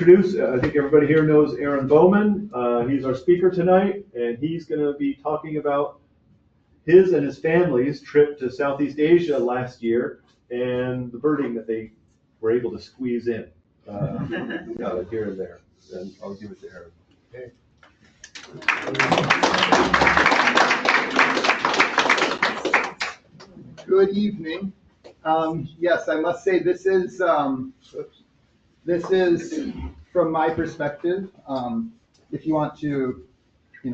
Introduce, I think everybody here knows Aaron Bowman. He's our speaker tonight, and he's going to be talking about his and his family's trip to Southeast Asia last year and the birding that they were able to squeeze in here and there. And I'll give it to Aaron. Okay. Good evening. Yes, I must say this is from my perspective. If you want to,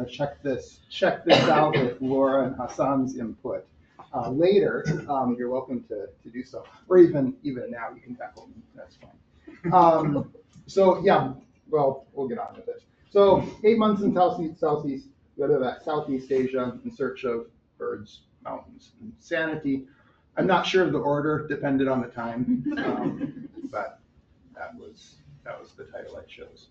check this out with Laura and Hassan's input later, you're welcome to do so, or even now you can tackle me. That's fine. So yeah, well, we'll get on with it. So 8 months in Southeast Asia in search of birds, mountains, and sanity. I'm not sure of the order, depended on the time, but that was the title I chose.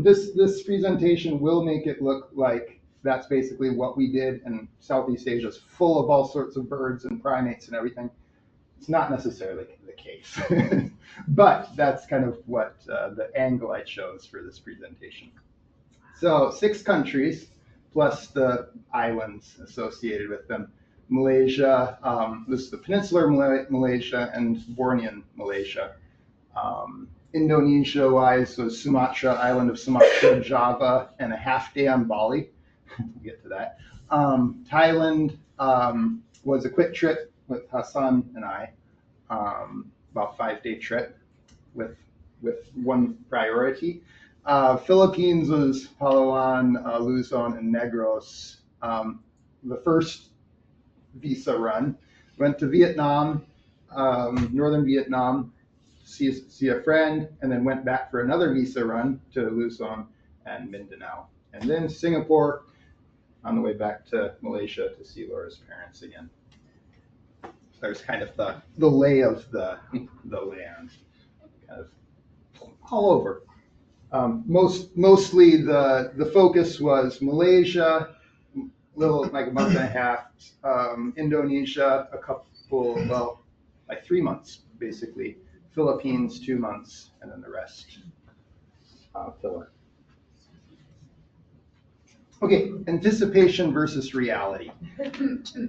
This presentation will make it look like that's basically what we did, and Southeast Asia is full of all sorts of birds and primates and everything. It's not necessarily the case, but that's kind of what the angle I chose for this presentation. So 6 countries plus the islands associated with them. Malaysia, this is the peninsular Malaysia and Bornean Malaysia. Indonesia-wise, so Sumatra, island of Sumatra, Java, and a half day on Bali. We'll get to that. Thailand was a quick trip with Hassan and I, about 5-day trip with one priority. Philippines was Palawan, Luzon, and Negros. The first visa run. Went to Vietnam, northern Vietnam, see a friend, and then went back for another visa run to Luzon and Mindanao. And then Singapore on the way back to Malaysia to see Laura's parents again. So there's kind of the lay of the land, kind of all over. Mostly the focus was Malaysia, like a month and a half, Indonesia, a couple, well, like 3 months, basically. Philippines, 2 months, and then the rest filler. Okay, anticipation versus reality.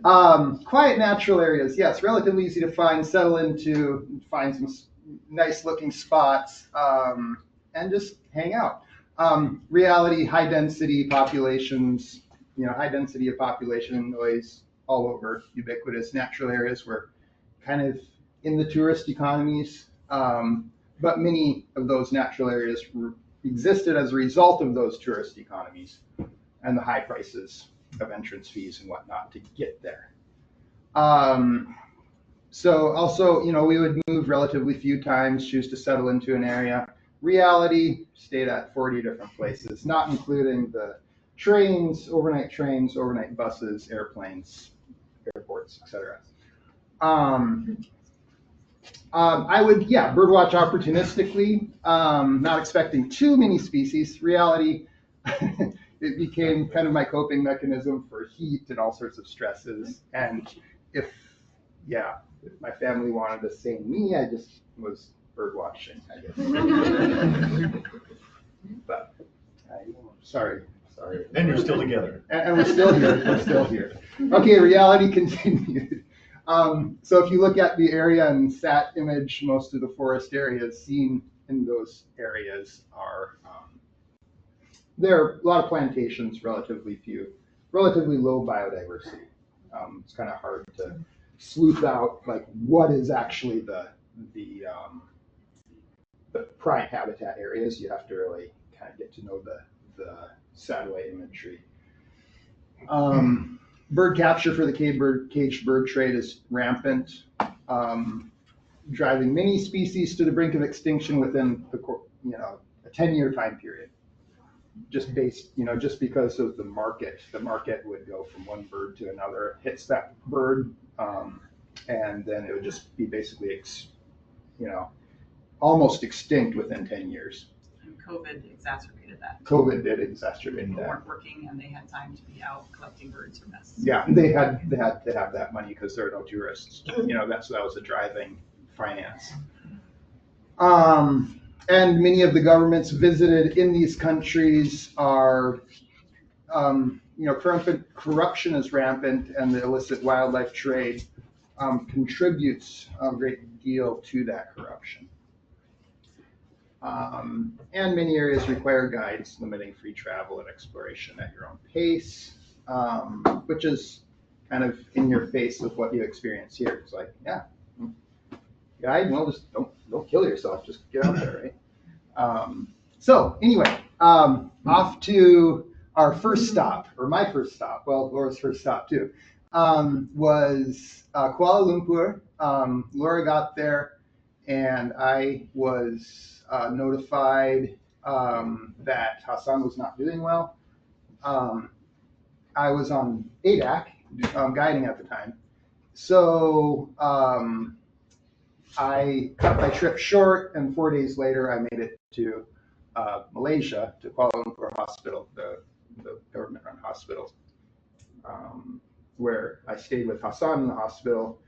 Quiet natural areas, yes, relatively easy to find, settle into, find some nice looking spots, and just hang out. Reality, high density populations, high density of population and noise all over, ubiquitous natural areas were kind of in the tourist economies, but many of those natural areas existed as a result of those tourist economies and the high prices of entrance fees and whatnot to get there. So also, we would move relatively few times, choose to settle into an area. Reality, stayed at 40 different places, not including the trains, overnight buses, airplanes, airports, etc. I would, birdwatch opportunistically, not expecting too many species. Reality, it became kind of my coping mechanism for heat and all sorts of stresses. And if my family wanted to see me, I just was bird watching, I guess. But sorry. And you're still together. And we're still here. Okay, reality continued. So if you look at the area and sat image, most of the forest areas seen in those areas are, there are a lot of plantations, relatively few, relatively low biodiversity. It's kind of hard to sleuth out like what is actually the prime habitat areas. You have to really kind of get to know the satellite imagery. Bird capture for the caged bird trade is rampant, driving many species to the brink of extinction within a 10-year time period. Just because of the market. The market would go from one bird to another, hits that bird, and then it would just be basically, almost extinct within 10 years. And COVID exacerbated that. COVID did exacerbate People that. weren't working and they had time to be out collecting birds or nests. Yeah, they had to have that money because there are no tourists. That was a driving finance. And many of the governments visited in these countries are, corruption is rampant, and the illicit wildlife trade contributes a great deal to that corruption. And many areas require guides limiting free travel and exploration at your own pace, which is kind of in your face with what you experience here. It's like, yeah, guide, well, just don't kill yourself, just get out there, right? So anyway, off to our first stop, or my first stop, well, Laura's first stop too, was Kuala Lumpur. Laura got there, and I was notified that Hassan was not doing well. I was on ADAC, guiding at the time. So I cut my trip short, and 4 days later, I made it to Malaysia, to Kuala Lumpur Hospital, the government-run hospital, where I stayed with Hassan in the hospital.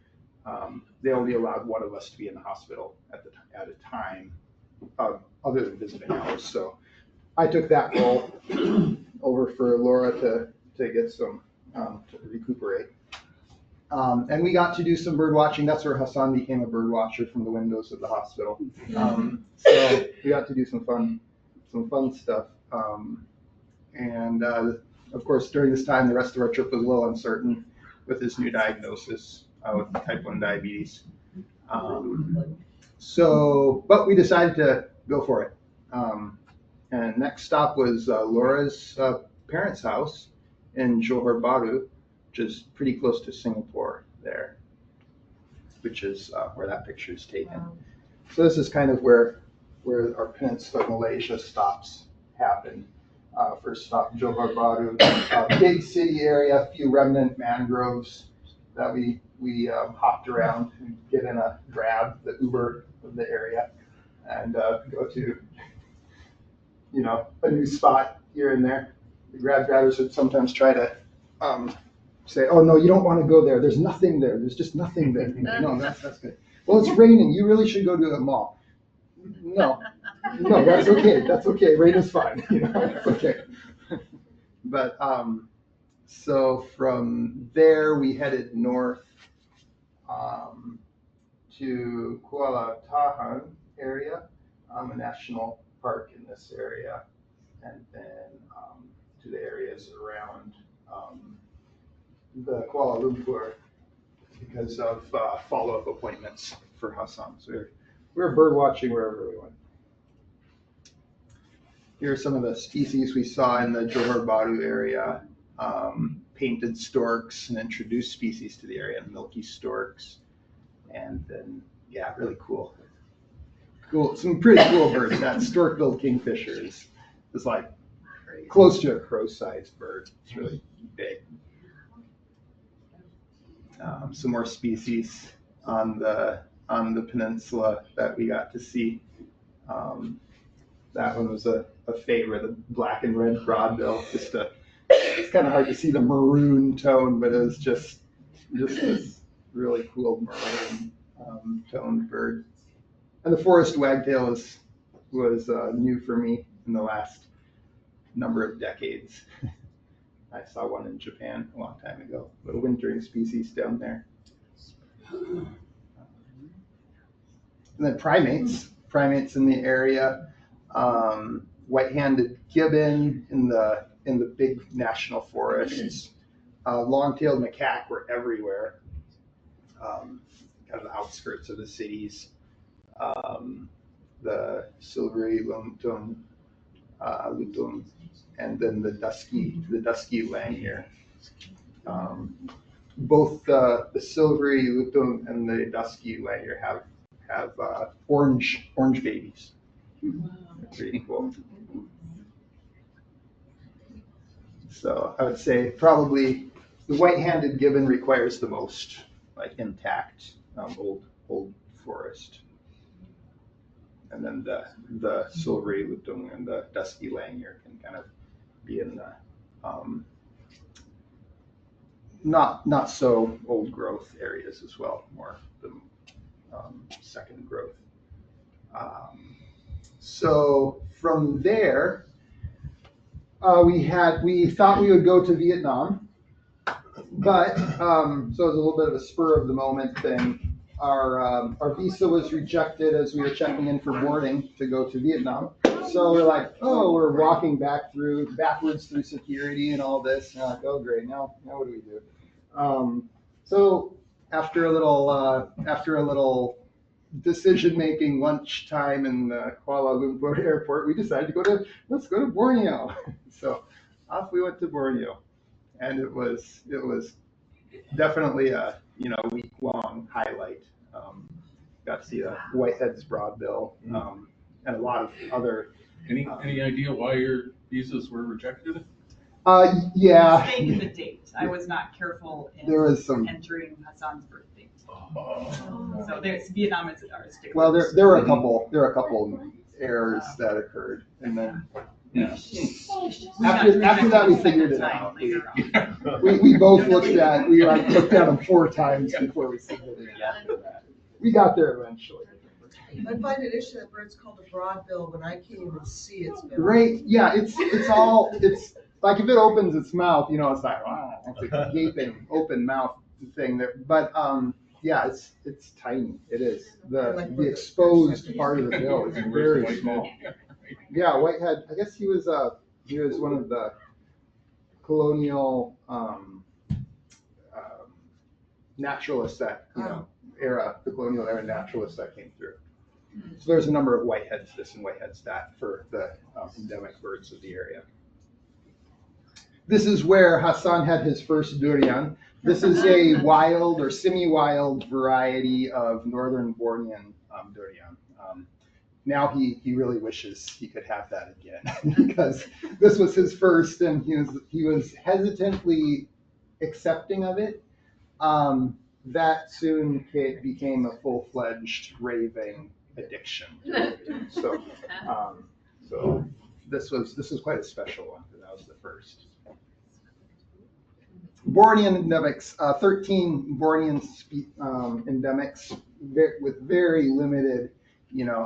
They only allowed one of us to be in the hospital at a time, other than visiting hours. So I took that role over for Laura to get some, to recuperate. And we got to do some bird watching. That's where Hassan became a bird watcher from the windows of the hospital. So we got to do some fun stuff. And of course, during this time, the rest of our trip was a little uncertain with his new diagnosis with type 1 diabetes. But we decided to go for it. And next stop was Laura's parents' house in Johor Bahru, which is pretty close to Singapore there, which is where that picture is taken. So this is kind of where our Peninsula Malaysia stops happen. First stop, Johor Bahru, big city area, a few remnant mangroves that we hopped around and get in a grab, the Uber of the area, and go to, a new spot here and there. The grab drivers would sometimes try to say, "Oh no, you don't want to go there. There's nothing there. There's just nothing there." No, that's good. Well, it's raining. You really should go to a mall. No, that's okay. That's okay. Rain is fine. It's okay. But so from there we headed north to Kuala Tahan area, a national park in this area, and then to the areas around the Kuala Lumpur because of follow-up appointments for Hassan. So we were bird watching wherever we went. Here are some of the species we saw in the Johor Bahru area. Painted storks, and introduced species to the area, milky storks. And then, yeah, really cool. Some pretty cool birds. That stork-billed kingfisher is like close to a crow-sized bird. It's really big. Some more species on the peninsula that we got to see. That one was a favorite, the black and red broadbill. It's kind of hard to see the maroon tone, but it was just this really cool maroon toned bird. And the forest wagtail was new for me in the last number of decades. I saw one in Japan a long time ago, a wintering species down there. And then primates in the area. White-handed gibbon in the big national forests. Long-tailed macaque were everywhere. Kind of the outskirts of the cities. The silvery lutung, and then the dusky langur. Both the silvery lutung and the dusky langur have orange babies. That's pretty cool. So I would say probably the white-handed gibbon requires the most intact old forest, and then the silvery lutung and the dusky langur can kind of be in the not so old growth areas as well, more the second growth. So from there, we thought we would go to Vietnam, but so it was a little bit of a spur of the moment thing. Our visa was rejected as we were checking in for boarding to go to Vietnam. So we're like, oh, we're walking backwards through security and all this. And I'm like, oh, great. Now what do we do? So after a little decision-making lunchtime in the Kuala Lumpur airport, we decided let's go to Borneo. So off we went to Borneo, and it was definitely a week-long highlight. Got to see the whitehead's broadbill, and a lot of other. Any idea why your visas were rejected? Yeah. Mistaken the date. I was not careful in There was some. entering Hassan's birth date. So there's Vietnam is our sticker. Well, there were a couple errors that occurred, and then after that we figured it out. We both looked at them 4 times before we submitted it. After that, we got there eventually. I find it interesting that bird's called a broadbill when I can't even see its bill. Right? Yeah, it's like if it opens its mouth, it's like wow, it's a gaping open mouth thing there. But yeah, it's tiny. It is the exposed part of the bill is very small. Yeah, Whitehead. I guess he was one of the colonial naturalists that the colonial era naturalists that came through. So there's a number of whiteheads this and whiteheads that for the endemic birds of the area. This is where Hassan had his first durian. This is a wild or semi-wild variety of northern Bornean durian. Now he really wishes he could have that again because this was his first, and he was hesitantly accepting of it. That soon became a full-fledged raving addiction. So this was quite a special one because that was the first. Bornean endemics, 13 Bornean endemics with very limited,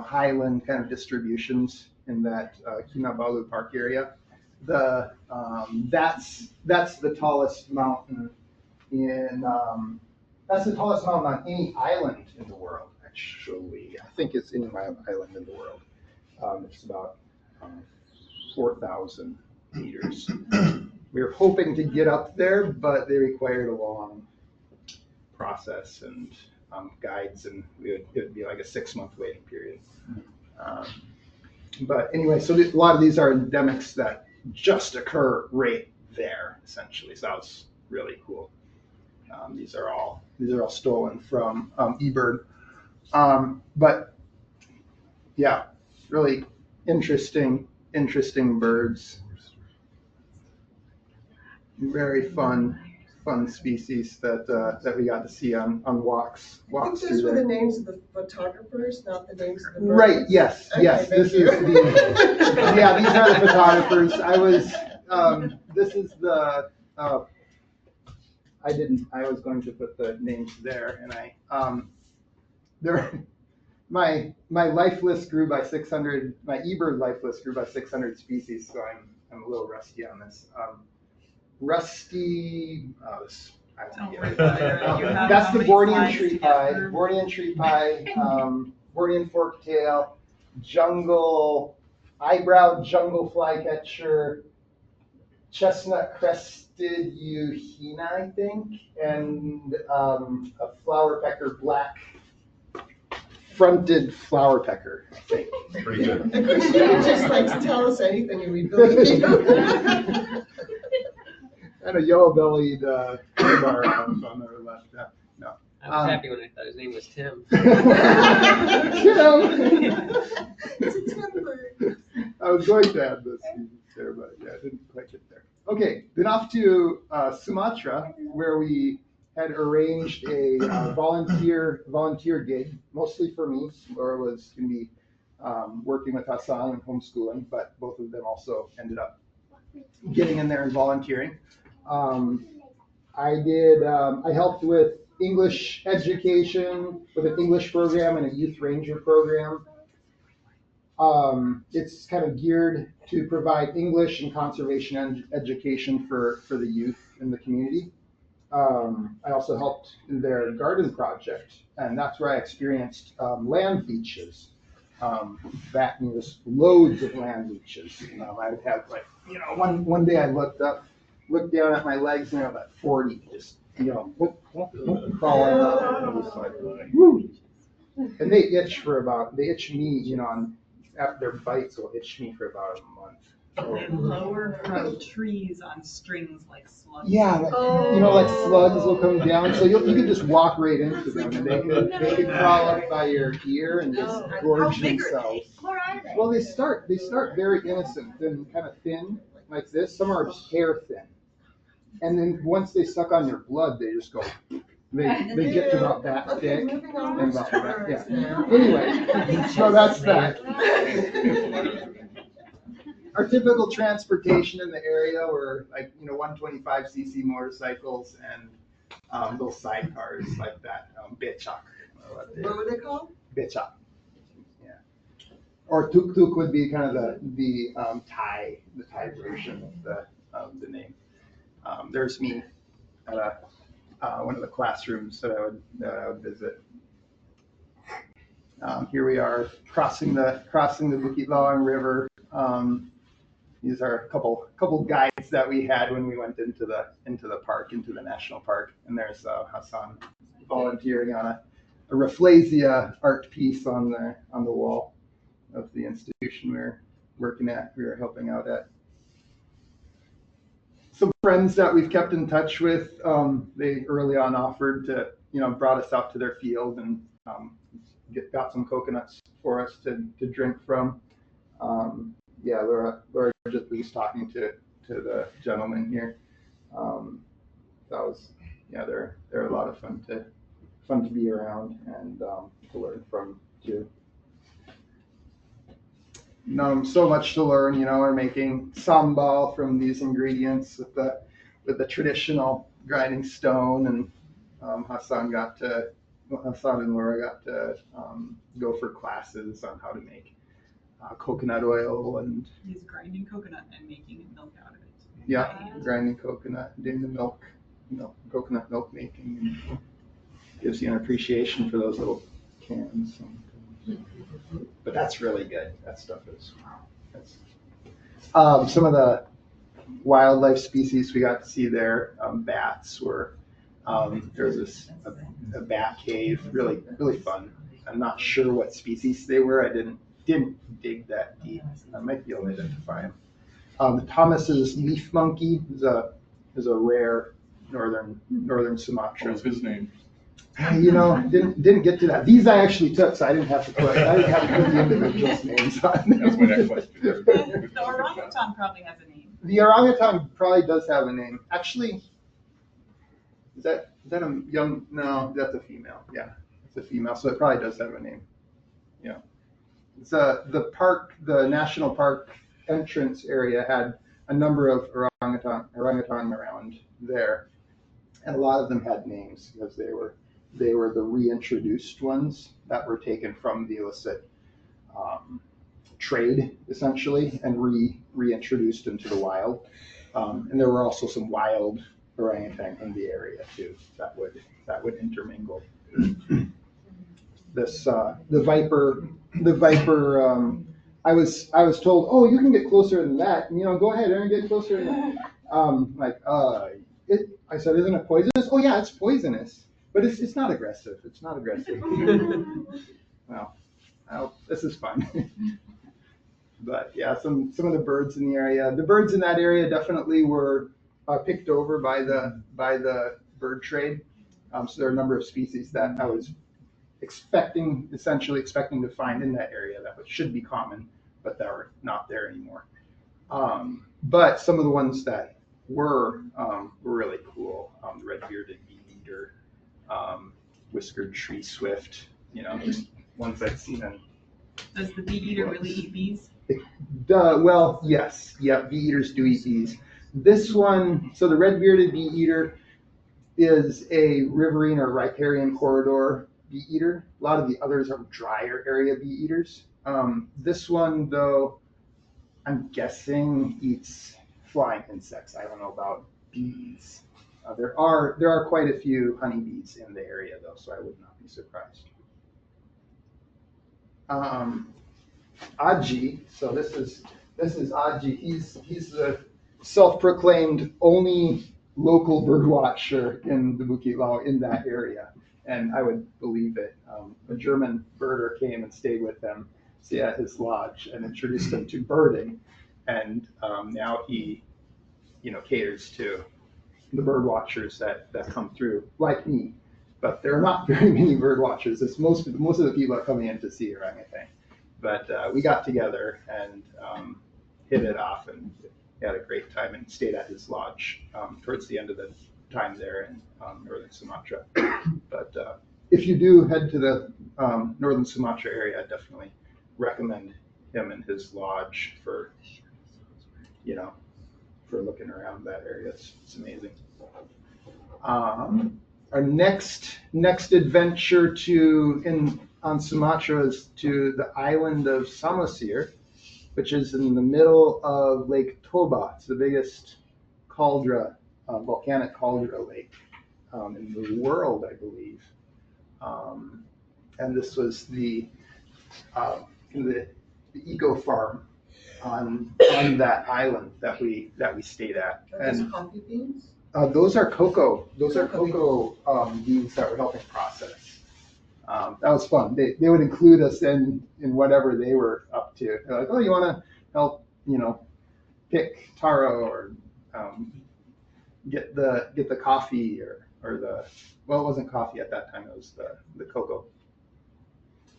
highland kind of distributions in that Kinabalu Park area. That's the tallest mountain that's the tallest mountain on any island in the world. Actually, I think it's any island in the world. It's about 4,000 meters. We were hoping to get up there, but they required a long process and guides, and it would be like a 6-month waiting period. But anyway, so a lot of these are endemics that just occur right there, essentially. So that was really cool. These are all stolen from eBird. But yeah, really interesting birds. Very fun species that we got to see on walks I think through those were there. the names of the photographers, not the names of the birds. Right, yes. Okay, This thank is you. yeah, these are the photographers. This is the, I was going to put the names there, and my life list grew by 600, my eBird life list grew by 600 species, so I'm a little rusty on this. I won't get it. That's the Bornean tree pie, Bornean forktail, eyebrow jungle flycatcher, chestnut crested euhina, I think, and a flower pecker, black fronted flower pecker, I think. Pretty good. Of course, you didn't just like tell us anything and we believe you. And a yellow-bellied bar on the left. No. I was happy when I thought his name was Tim. Tim. It's a temper. I was going to add this there, but yeah, I didn't quite get there. Okay, then off to Sumatra, where we had arranged a volunteer gig, mostly for me. Laura was going to be working with Hassan and homeschooling, but both of them also ended up getting in there and volunteering. I helped with English education with an English program and a youth ranger program. It's kind of geared to provide English and conservation education for the youth in the community. I also helped in their garden project, and that's where I experienced land leeches. There's loads of land leeches. I would have one day I looked down at my legs, and there were about 40 just, crawling up. It was like, woo. And they itch me, after their bites will itch me for about a month. They lower from trees on strings like slugs. Yeah, like slugs will come down, so you could just walk right into them, and they could crawl up by your ear and just gorge themselves. Where are they? Well, they start very innocent and kind of thin, like this. Some are just hair thin, and then once they suck on your blood, they just go. They get to about that Okay, thick. moving on And to about that, birds yeah. now. Anyway, so that's that. Our typical transportation in the area were 125cc motorcycles and those sidecars like that, bitchak. What were they called? Bitchak. Yeah. Or tuk-tuk would be kind of the Thai version of the name. There's me at one of the classrooms that I would visit. Here we are crossing the Bukit Lawang River. These are a couple guides that we had when we went into the park, into the national park. And there's Hassan volunteering on a Rafflesia art piece on the wall of the institution we were helping out at. Some friends that we've kept in touch with, they early on offered to, brought us out to their field and got some coconuts for us to drink from. Laura just was talking to the gentleman here. They're a lot of fun to be around and to learn from too. So much to learn. We're making sambal from these ingredients with the traditional grinding stone, and Hassan and Laura got to go for classes on how to make coconut oil, and He's grinding coconut and making milk out of it. yeah, grinding coconut, doing the milk, coconut milk making, and gives you an appreciation for those little cans. But that's really good. That stuff is. Some of the wildlife species we got to see there, bats were. There was a bat cave, really fun. I'm not sure what species they were. I didn't dig that deep. I might be able to identify them. The Thomas's leaf monkey is a rare northern Sumatra. What was his name? Didn't get to that. These I actually took, so I didn't have to put the individuals' names on. That's my next question. The orangutan probably has a name. The orangutan probably does have a name. Actually, is that a young? No, that's a female. Yeah, it's a female, so it probably does have a name. Yeah. It's the national park entrance area had a number of orangutan around there, and a lot of them had names because they were the reintroduced ones that were taken from the illicit trade, essentially, and reintroduced into the wild. And there were also some wild orangutan in the area too that would intermingle. The viper. I was told, oh, you can get closer than that. Go ahead, Aaron, get closer than that. I said, isn't it poisonous? Oh yeah, it's poisonous. But it's not aggressive. It's not aggressive. Well, this is fun. But yeah, some of the birds in the area. The birds in that area definitely were picked over by the bird trade. So there are a number of species that I was essentially expecting to find in that area that should be common, but that were not there anymore. But some of the ones that were really cool. The red-bearded bee-eater, whiskered tree swift, just ones I've seen. Does the bee-eater really eat bees? Well, yes. Yeah, bee-eaters do eat bees. This one, so the red-bearded bee-eater is a riverine or riparian corridor bee-eater. A lot of the others are drier area bee-eaters. This one, though, I'm guessing eats flying insects. I don't know about bees. There are quite a few honeybees in the area, though, so I would not be surprised. Aji, so this is Aji. He's the self-proclaimed only local bird watcher in the Bukit Lao in that area, and I would believe it. A German birder came and stayed with him, at his lodge, and introduced him to birding, and now he, caters to the bird watchers that come through, like me. But there are not very many bird watchers. It's most of the people are coming in to see orangutan. But we got together and hit it off and had a great time and stayed at his lodge towards the end of the time there in northern Sumatra. But if you do head to the northern Sumatra area, I definitely recommend him and his lodge for looking around that area. It's amazing. Our next adventure on Sumatra is to the island of Samosir, which is in the middle of Lake Toba. It's the biggest volcanic caldera lake in the world, I believe. And this was the eco farm on that island that we stayed at. Are those coffee beans? Those are cocoa. Those are cocoa beans that we're helping process. That was fun. They would include us in whatever they were up to. They're like, oh, you want to help, pick taro or get the coffee or it wasn't coffee at that time. It was the cocoa.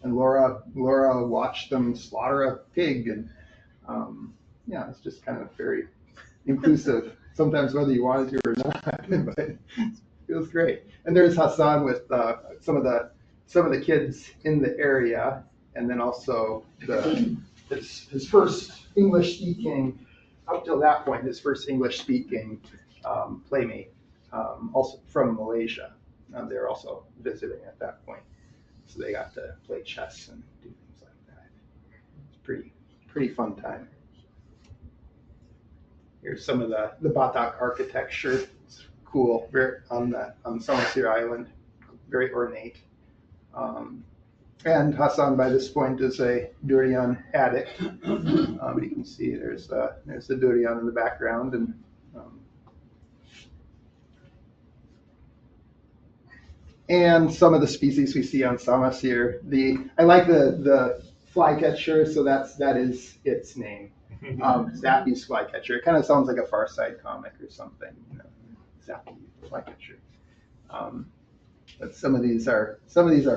And Laura watched them slaughter a pig, and it's just kind of very inclusive. Sometimes whether you wanted to or not, but it feels great. And there's Hassan with some of the kids in the area, and then also his first English speaking up till that point, his first English speaking playmate, also from Malaysia. They're also visiting at that point, so they got to play chess and do things like that. It's pretty fun time. Here's some of the Batak architecture. It's cool. Very on Samosir Island, very ornate. And Hassan, by this point, is a durian addict. You can see there's the durian in the background, and some of the species we see on Samosir. I like the flycatcher, so that is its name. Zappy's flycatcher. It kind of sounds like a Far Side comic or something. Zappy flycatcher. But some of these are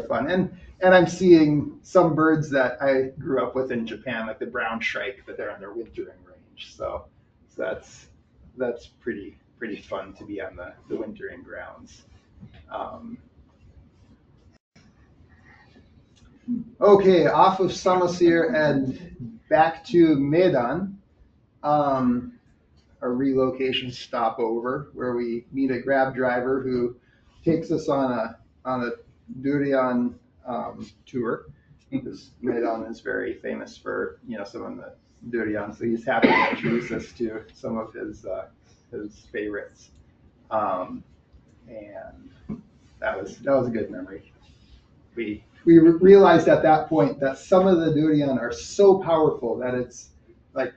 fun, and I'm seeing some birds that I grew up with in Japan, like the brown shrike, but they're on their wintering range. So that's pretty fun to be on the wintering grounds. Okay, off of Samosir and back to Medan, a relocation stopover where we meet a Grab driver who takes us on a durian tour, because Medan is very famous for some of the durian, so he's happy to introduce us to some of his favorites, and that was a good memory. We realized at that point that some of the durian are so powerful that it's like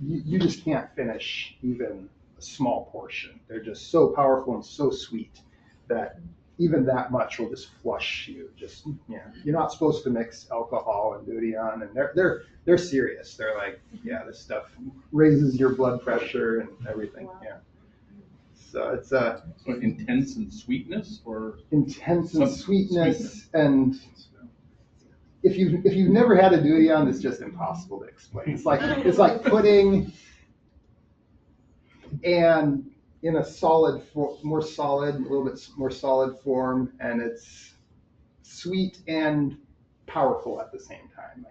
you just can't finish even a small portion. They're just so powerful and so sweet that even that much will just flush you. You're not supposed to mix alcohol and durian, and they're serious. They're like, this stuff raises your blood pressure and everything. Wow. Yeah. So it's intense in sweetness, or intense in sweetness, and if you've never had a durian, it's just impossible to explain. It's like pudding, and in a a little bit more solid form, and it's sweet and powerful at the same time.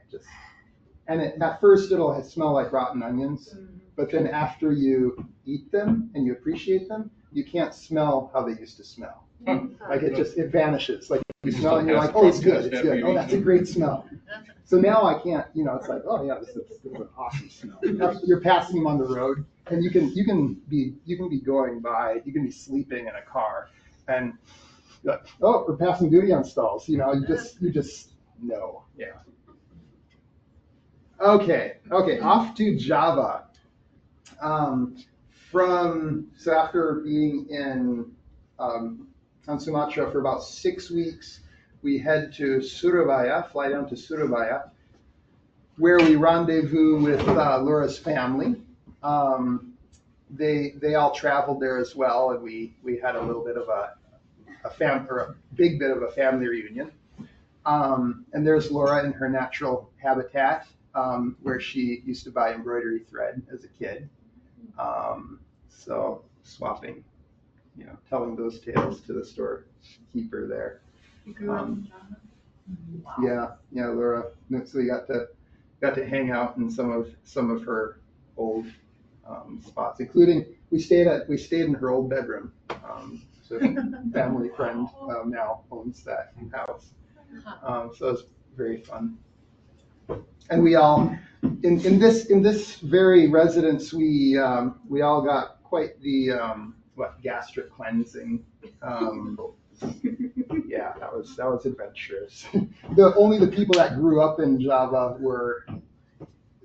At first it'll smell like rotten onions, but then after you eat them and you appreciate them, you can't smell how they used to smell. Like it vanishes. Like you smell and you're like, oh, it's good. Oh, that's a great smell. So now I can't, it's like, oh yeah, this is an awesome smell. You're passing them on the road, and you can be going by, you can be sleeping in a car, and you're like, oh, we're passing duty on stalls. You just know. Yeah. Okay, off to Java. So after being in on Sumatra for about 6 weeks, we head to Surabaya, fly down to Surabaya, where we rendezvous with Laura's family. They all traveled there as well, and we had a little bit of a big bit of a family reunion. And there's Laura in her natural habitat, where she used to buy embroidery thread as a kid. So swapping, telling those tales to the storekeeper there. You grew up in Java? Yeah, Laura. So we got to hang out in some of her old spots, including we stayed in her old bedroom. So a family friend now owns that house. So it was very fun. And we all in this very residence we all got quite the gastric cleansing. Yeah, that was adventurous. Only the people that grew up in Java were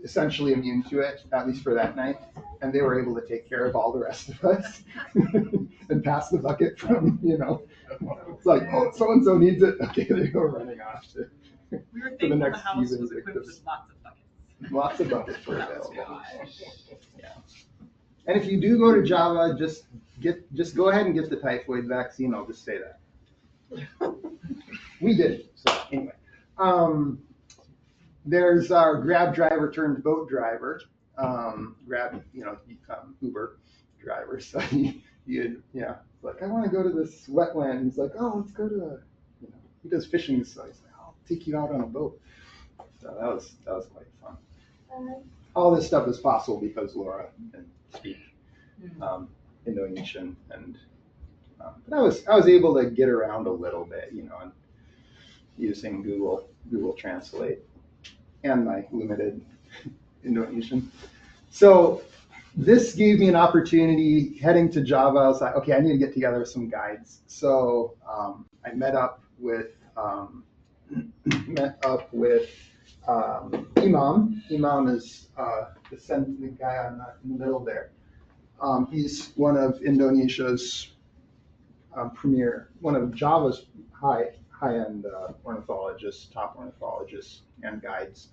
essentially immune to it, at least for that night, and they were able to take care of all the rest of us and pass the bucket from, it's like, oh, so and so needs it. Okay, they go running off to. We were the thankful the next house was season equipped victims. with lots of buckets. Lots of buckets were That was available. good. Yeah. And if you do go to Java, just go ahead and get the typhoid vaccine. I'll just say that. We did. So anyway, there's our Grab driver turned boat driver. Grab, Uber driver. So like, I want to go to this wetland. He's like, oh, let's go to he does fishing. So he's like, I'll take you out on a boat. So that was quite fun. All this stuff is possible because Laura can speak Indonesian, and but I was able to get around a little bit, and using Google Translate and my limited Indonesian. So this gave me an opportunity heading to Java. I was like, okay, I need to get together with some guides. So I met up with Imam. Imam is the guy in the middle there. He's one of Indonesia's one of Java's high-end ornithologists, top ornithologists and guides.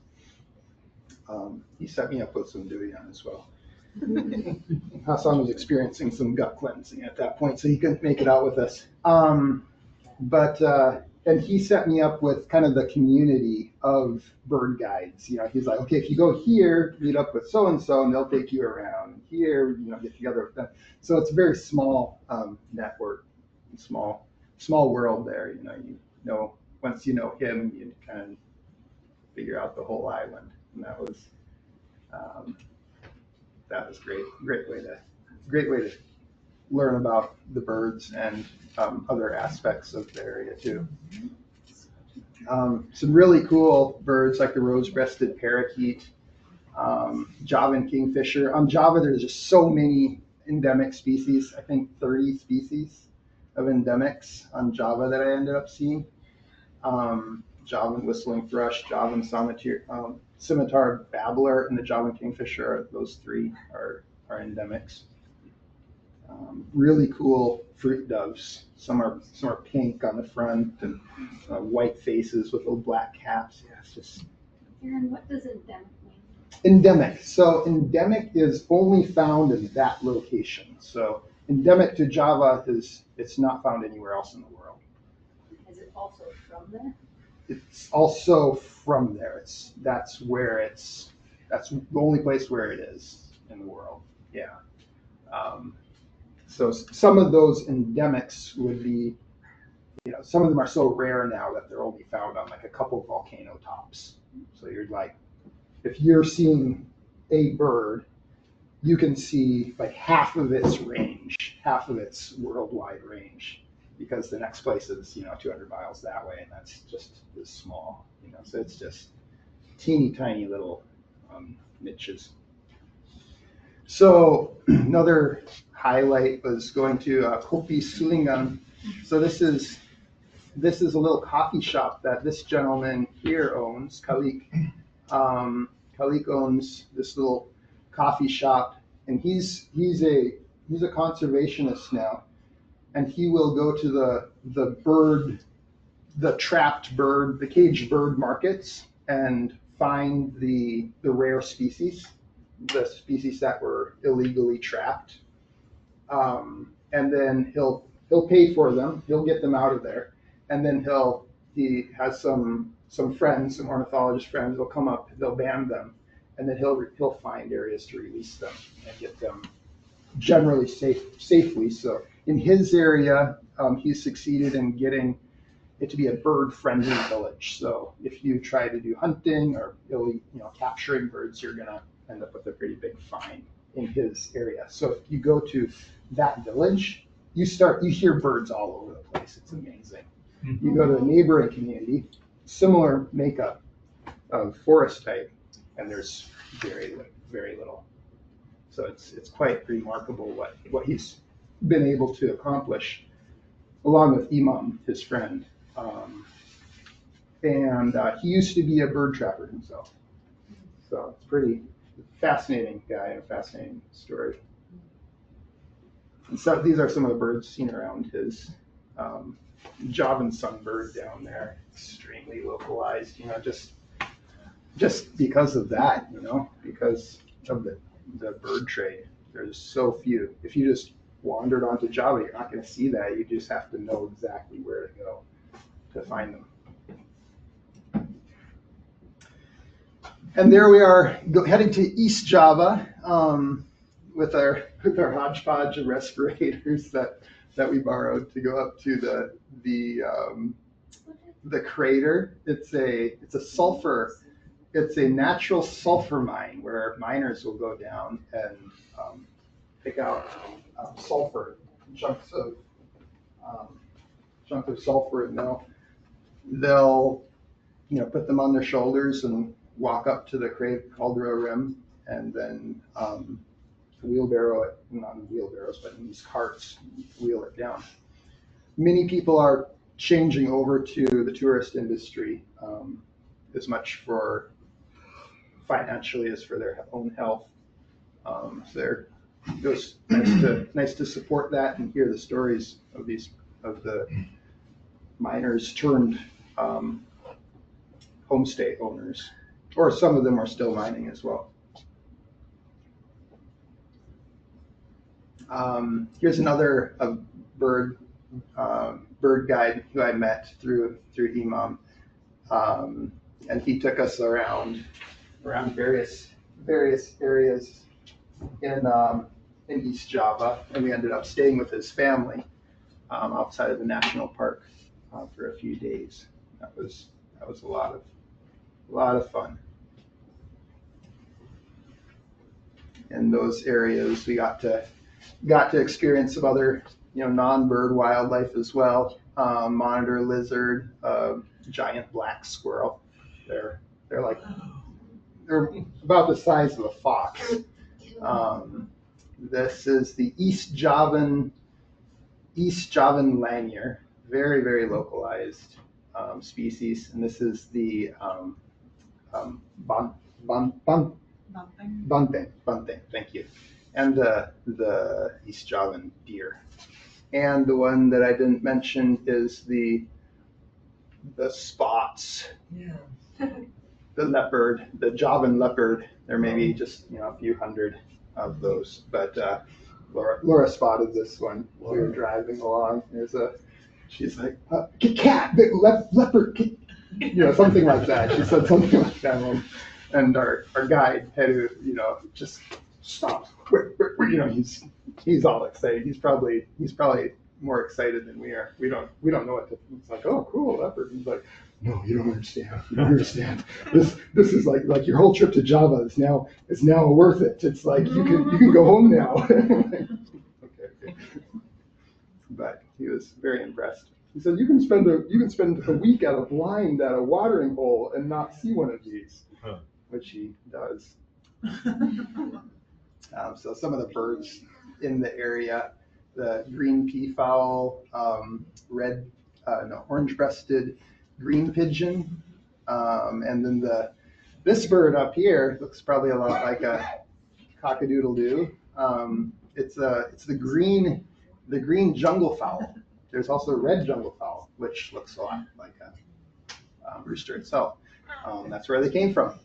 He set me up with some durian as well. Hassan was experiencing some gut cleansing at that point, so he couldn't make it out with us. And he set me up with kind of the community of bird guides. He's like, okay, if you go here, meet up with so-and-so, and they'll take you around. Here, get together with them. So it's a very small network, small world there. Once you know him, you kind of figure out the whole island. And that was great. Great way to learn about the birds and other aspects of the area too. Some really cool birds like the rose-breasted parakeet, Javan kingfisher. On Java, there's just so many endemic species. I think 30 species of endemics on Java that I ended up seeing. Javan whistling thrush, Javan scimitar babbler, and the Javan kingfisher. Those three are endemics. Really cool fruit doves. Some are pink on the front and white faces with little black caps. Yeah, it's just. Aaron, what does endemic mean? Endemic. So endemic is only found in that location. So endemic to Java it's not found anywhere else in the world. Is it also from there? It's also from there. That's the only place where it is in the world. Yeah. So some of those endemics would be, some of them are so rare now that they're only found on like a couple of volcano tops. So you're like, if you're seeing a bird, you can see like half of its range, half of its worldwide range, because the next place is 200 miles that way, and that's just as small. So it's just teeny tiny little niches. So another highlight was going to Kopi Sulingan. So this is a little coffee shop that this gentleman here owns, Kalik. Kalik owns this little coffee shop, and he's a conservationist now, and he will go to the trapped bird, the caged bird markets, and find the rare species, the species that were illegally trapped, and then he'll pay for them. He'll get them out of there, and then he has some friends, some ornithologist friends. They'll come up, they'll ban them, and then he'll find areas to release them and get them generally safely. So in his area, he's succeeded in getting it to be a bird-friendly village. So if you try to do hunting or capturing birds, you're gonna end up with a pretty big fine in his area. So if you go to that village, you hear birds all over the place. It's amazing. You go to a neighboring community, similar makeup of forest type, and there's very little. So it's quite remarkable what he's been able to accomplish, along with Imam, his friend. And he used to be a bird trapper himself. So it's pretty fascinating guy and a fascinating story. And so these are some of the birds seen around his Javan sunbird down there, extremely localized, just because of that, because of the bird trade. There's so few. If you just wandered onto Java, you're not going to see that. You just have to know exactly where to go to find them. And there we are, heading to East Java with our hodgepodge of respirators that we borrowed to go up to the crater. It's a natural sulfur mine where miners will go down and pick out sulfur, chunks of sulfur, and they'll put them on their shoulders and walk up to the caldera rim, and then wheelbarrow it, not in wheelbarrows, but in these carts, wheel it down. Many people are changing over to the tourist industry, as much for financially as for their own health. So it was nice to support that and hear the stories of the miners turned homestay owners, or some of them are still mining as well. Here's another bird guide who I met through Imam, and he took us around various areas in East Java, and we ended up staying with his family outside of the national park for a few days. That was a lot of fun. In those areas, we got to experience some other non-bird wildlife as well. Monitor lizard, giant black squirrel. They're about the size of a fox. This is the East Javan lanier, very, very localized species, and this is the bunting, thank you, and the East Javan deer. And the one that I didn't mention is the spots. Yeah. The leopard, the Javan leopard. There may be just a few hundred of those, but Laura spotted this one. We were driving along. She's like, cat, leopard, something like that. She said something like that, and our guide had to just stop. He's all excited. He's probably more excited than we are. We don't know what to. It's like, oh, cool, leopard. He's like, no, you don't understand. You don't understand. This is like your whole trip to Java is now worth it. It's like you can go home now. Okay. But he was very impressed. He said, you can spend a week at a blind at a watering hole and not see one of these. Huh. which he does. So some of the birds in the area, the green peafowl, orange-breasted green pigeon, and then this bird up here looks probably a lot like a cock-a-doodle-doo. It's the green jungle fowl. There's also red jungle fowl, which looks a lot like a rooster itself. That's where they came from.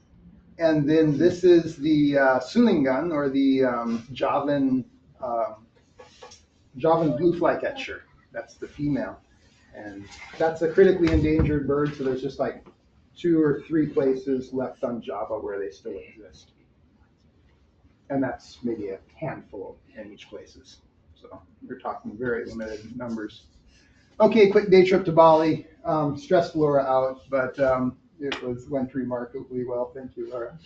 And then this is the Sulingan, or the Javan blue flycatcher. That's the female. And that's a critically endangered bird, so there's just like 2 or 3 places left on Java where they still exist. And that's maybe a handful in each places. So we're talking very limited numbers. Okay, quick day trip to Bali. Stressed Laura out, but it went remarkably well. Thank you, Laura.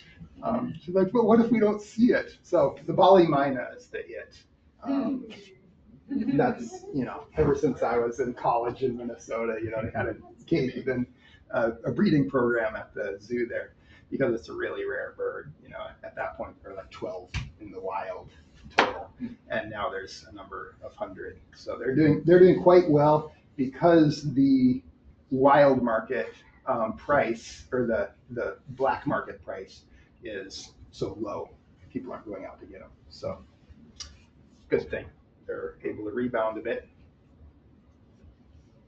She's like, but what if we don't see it? So the Bali Mina is the it. That's, ever since I was in college in Minnesota, they had a cave and a breeding program at the zoo there, because it's a really rare bird. At that point there were like 12 in the wild total, and now there's a number of 100. So they're doing quite well, because the wild market price, or the black market price, is so low. People aren't going out to get them. So good thing they're able to rebound a bit.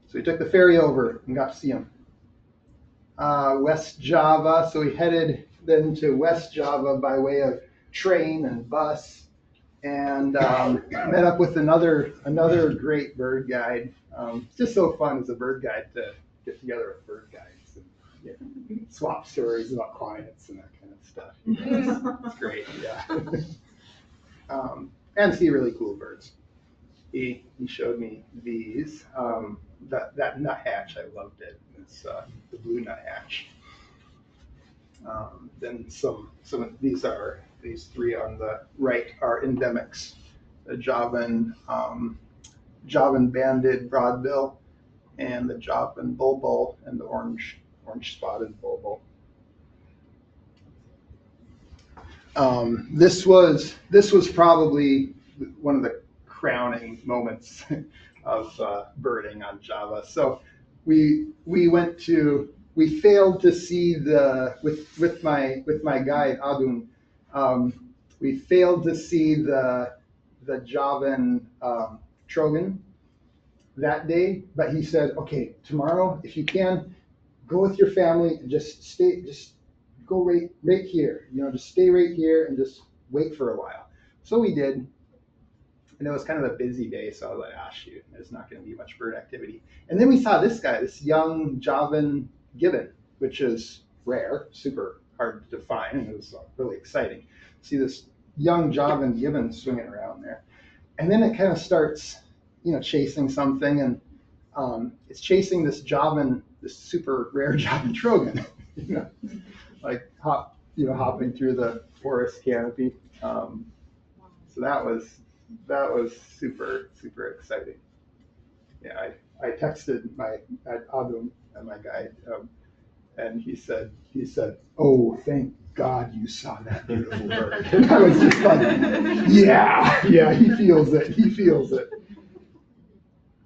So we took the ferry over and got to see them. West Java. So we headed then to West Java by way of train and bus, and met up with another great bird guide. It's just so fun as a bird guide to get together with bird guides and swap stories about clients and that kind of stuff. It's great, yeah. And see really cool birds. He showed me these. That nuthatch, I loved it. It's the blue nuthatch. Then some of these 3 on the right are endemics. The Javan banded broadbill, and the Javan bulbul, and the orange spotted bulbul. This was probably one of the crowning moments of birding on Java. So we failed to see with my guide Adun. We failed to see the Javan trogon that day, but he said, okay, tomorrow, if you can, go with your family and just go right here. Just stay right here and just wait for a while. So we did. And it was kind of a busy day, so I was like, shoot, there's not going to be much bird activity. And then we saw this guy, this young Javan gibbon, which is rare, super hard to find, and it was really exciting. See this young Javan gibbon swinging around there. And then it kind of starts, chasing something, and it's chasing this super rare Javan trogon, like hopping through the forest canopy. So that was super, super exciting. Yeah, I texted my Adum and my guide, and he said, "Oh, thank God you saw that beautiful bird." And I was just like, yeah, he feels it.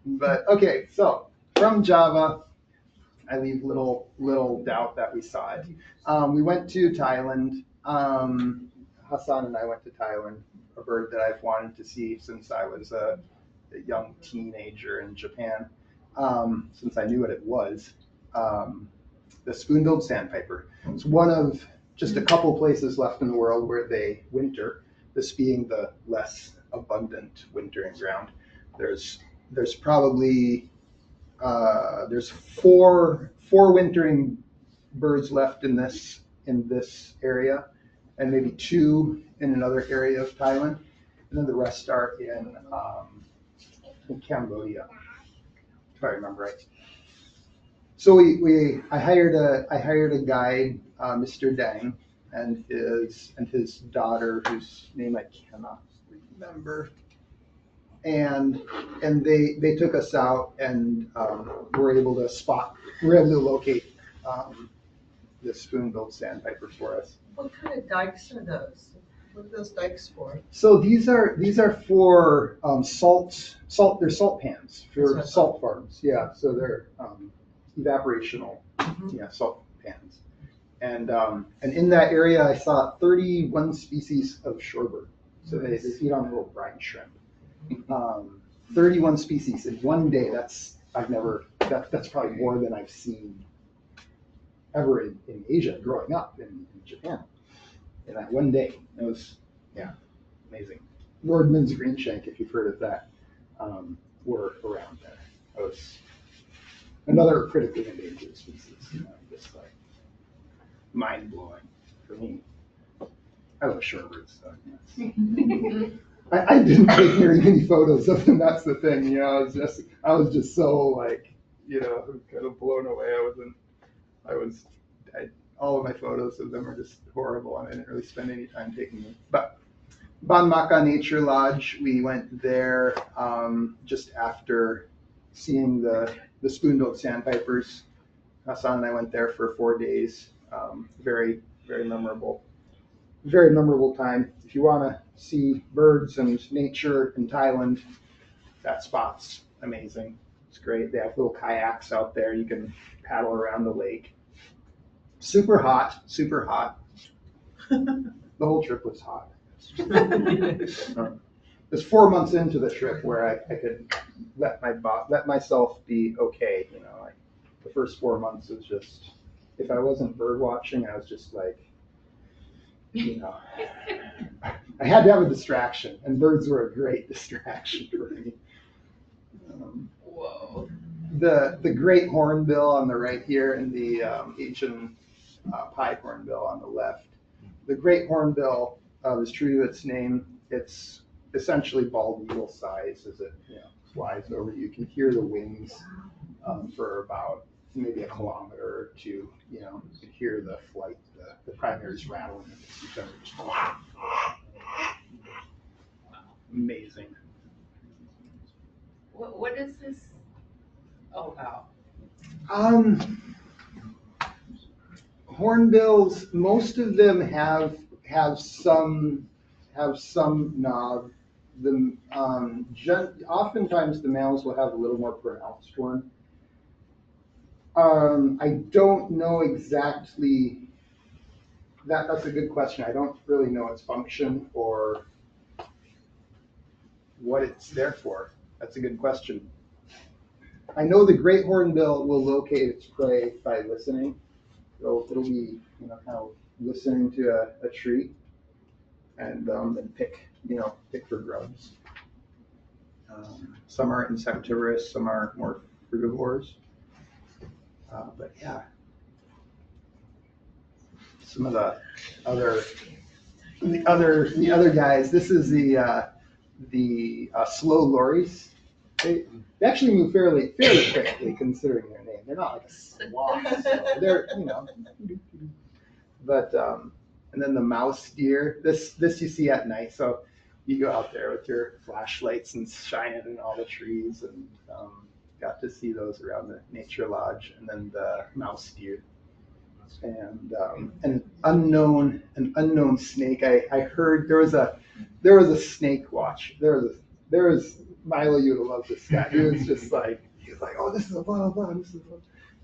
But okay, so from Java, I leave little doubt that we saw it. We went to Thailand. Hassan and I went to Thailand, a bird that I've wanted to see since I was a young teenager in Japan, since I knew what it was. The spoon-billed sandpiper. It's one of just a couple places left in the world where they winter, this being the less abundant wintering ground. There's probably there's four wintering birds left in this area, and maybe 2 in another area of Thailand, and then the rest are in Cambodia, if I remember right. So I hired a guide, Mr. Dang, and his daughter, whose name I cannot remember, and they took us out and were able to locate the spoon-billed sandpiper for us. What kind of dikes are those? What are those dikes for? So these are for they're salt pans for That's salt farms. Yeah, so they're evaporational, Mhm. yeah, salt pans. And in that area, I saw 31 species of shorebird. So they feed on little brine shrimp. 31 species in one day. That's probably more than I've seen ever in Asia growing up in Japan. In that one day, it was amazing. Nordman's greenshank, if you've heard of that, were around there. That was another critically endangered species. Just like mind blowing for me. I love shorebirds, so yes. I didn't take very many photos of them. That's the thing, I was just so like, kind of blown away. All of my photos of them are just horrible, and I didn't really spend any time taking them. But Banmaka Nature Lodge, we went there just after seeing the spoon-billed sandpipers. Hassan and I went there for 4 days. Very, very memorable. Very memorable time. If you want to see birds and nature in Thailand, that spot's amazing. It's great. They have little kayaks out there. You can paddle around the lake. Super hot, super hot. The whole trip was hot. It was 4 months into the trip where I could let myself be okay. Like the first 4 months was just, if I wasn't bird watching, I was just like, I had to have a distraction, and birds were a great distraction for me. Whoa. The great hornbill on the right here, and the Asian pied hornbill on the left. The great hornbill is true to its name. It's essentially bald eagle size as it flies over. You can hear the wings for about maybe a kilometer or two. You can hear the flight, the primaries rattling against each other. Amazing. What is this? Oh, wow. Hornbills, most of them have some knob. Oftentimes the males will have a little more pronounced one. I don't know exactly. That's a good question. I don't really know its function or what it's there for. That's a good question. I know the great hornbill will locate its prey by listening. It'll be kind of listening to a tree and then pick for grubs. Some are insectivorous, some are more frugivores. But yeah, some of the other guys. This is the slow lories. They actually move fairly quickly considering their name. They're not like a sloth. So they're but and then the mouse deer. This you see at night. So you go out there with your flashlights and shine it in all the trees, and got to see those around the nature lodge. And then the mouse deer. And an unknown snake. I heard there was a snake watch. There was Milo. You would love this guy. He was just like oh, this is a blah blah. This is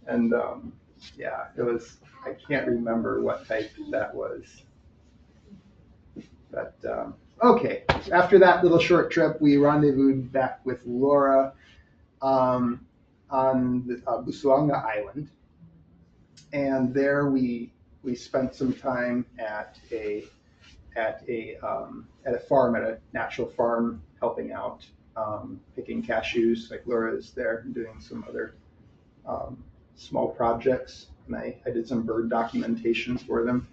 and it was. I can't remember what type that was. But okay. After that little short trip, we rendezvoused back with Laura on the Busuanga Island. And there we spent some time at a farm, at a natural farm, helping out, picking cashews. Like Laura is there doing some other small projects, and I did some bird documentation for them.